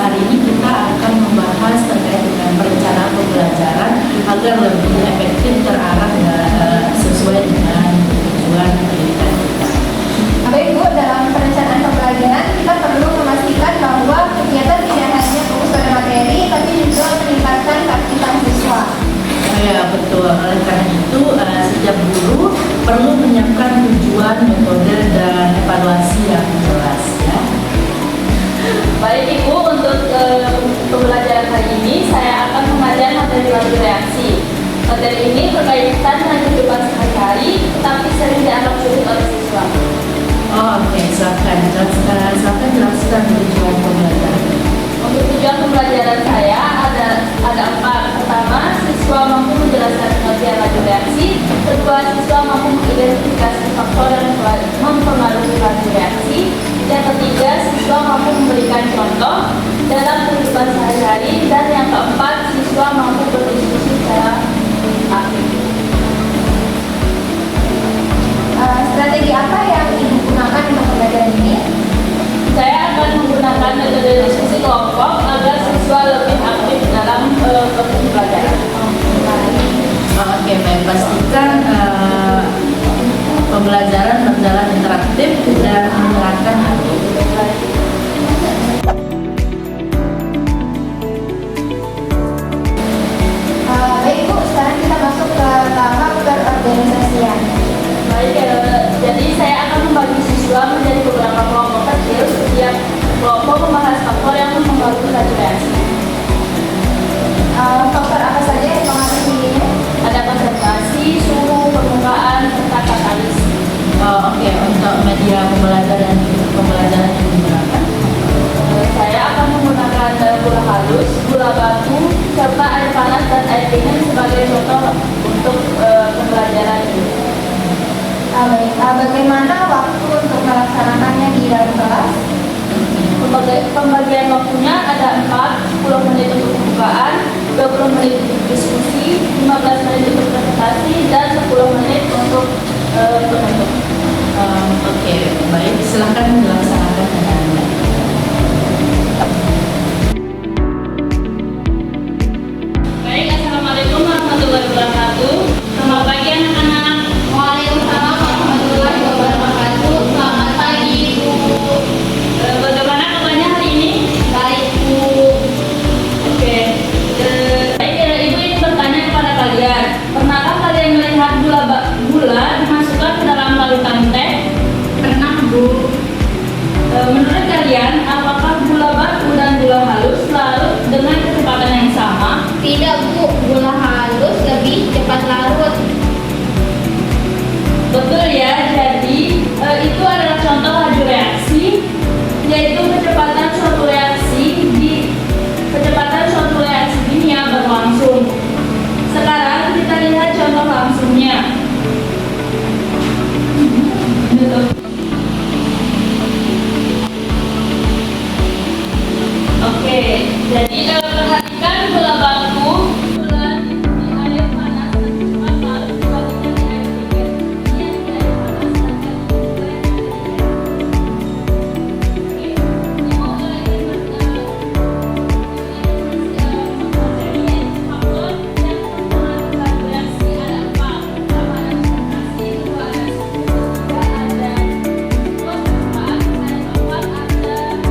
hari ini kita akan membahas terkait dengan perencanaan pembelajaran agar lebih efektif, terarah dan sesuai dengan tujuan pendidikan kita. Baik Bu, dalam perencanaan pembelajaran kita perlu memastikan bahwa kegiatan tidak hanya fokus pada materi, tapi juga meningkatkan kapasitas siswa. Ya betul, oleh karena itu setiap guru perlu menyiapkan tujuan, metode, dan evaluasi yang jelas ya. Baik Ibu, untuk pembelajaran hari ini saya akan mengajar materi laju reaksi. Materi ini berkaitan dengan kehidupan sehari-hari, tetapi sering dianggap sulit oleh siswa. Oke, silakan jelaskan tujuan pembelajaran. Untuk tujuan pembelajaran saya ada 4. Pertama, siswa mampu menjelaskan pengertian laju reaksi. Kedua, siswa mampu mengidentifikasi faktor yang mempengaruhi laju reaksi. Yang ketiga, siswa mampu memberikan contoh dalam kehidupan sehari-hari. Dan yang keempat, siswa mampu berdiskusi secara aktif. Strategi apa yang Ibu gunakan untuk pembelajaran ini? Saya akan menggunakan metode diskusi kelompok agar siswa lebih aktif dalam pembelajaran. Oke, baik, pastikan pembelajaran berjalan interaktif dan menyenangkan hati. Baik Bu, sekarang kita masuk ke tahap berorganisasian. Baik, jadi saya akan membagi siswa menjadi beberapa kelompok kecil. Setiap kelompok membahas faktor yang mempengaruhi laju reaksi. Faktor apa saja yang mempengaruhi? Ada konsentrasi, suhu, permukaan, serta katalis. Oke, untuk media pembelajaran yang digunakan, Saya akan menggunakan gula halus, gula batu, serta air panas dan air dingin sebagai contoh untuk pembelajaran ini. Baik, bagaimana waktu untuk melaksanakannya di dalam kelas? Pembagian waktunya ada 10 menit untuk pembukaan, 20 menit untuk diskusi, 15 menit untuk presentasi, dan 10 menit untuk penutup. Oke, baik, silakan dilaksanakan dengan baik. Baik, Assalamualaikum warahmatullahi wabarakatuh. Selamat pagi anak-anak. Waalaikumsalam warahmatullahi wabarakatuh. Selamat pagi Ibu. Bagaimana kabarnya hari ini? Baik Bu. Oke. Baik, Ibu ingin bertanya kepada kalian. Pernahkah kalian melihat gula dimasukkan ke dalam larutan teh? Pernah Bu. Menurut kalian, apakah gula batu dan gula halus larut dengan kecepatan yang sama? Tidak Bu, gula halus lebih cepat larut. Betul ya, jadi itu adalah contoh laju reaksi, yaitu kecepatan suatu reaksi kimia berlangsung. Sekarang kita lihat contoh langsungnya. Oke, jadi perhatikan gula batu di air panas dan cepat larut dibandingkan di air dingin. Ini di air panas dan juga yang ada di air dingin. Oke, Ibu ingin faktor yang mempengaruhi laju reaksi ada 4. Pertama ada konsentrasi, kedua ada suhu, ketiga ada permukaan, dan keempat ada katalis.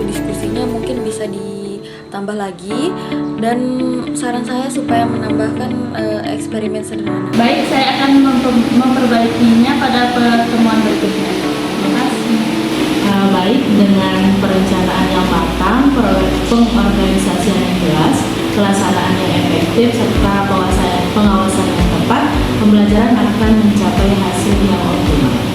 diskusinya mungkin bisa ditambah lagi, dan saran saya supaya menambahkan eksperimen sederhana. Baik, saya akan memperbaikinya pada pertemuan berikutnya. Terima kasih. Baik, dengan perencanaan yang matang, pengorganisasian yang jelas, pelaksanaan yang efektif, serta pengawasan yang tepat, pembelajaran akan mencapai hasil yang optimal.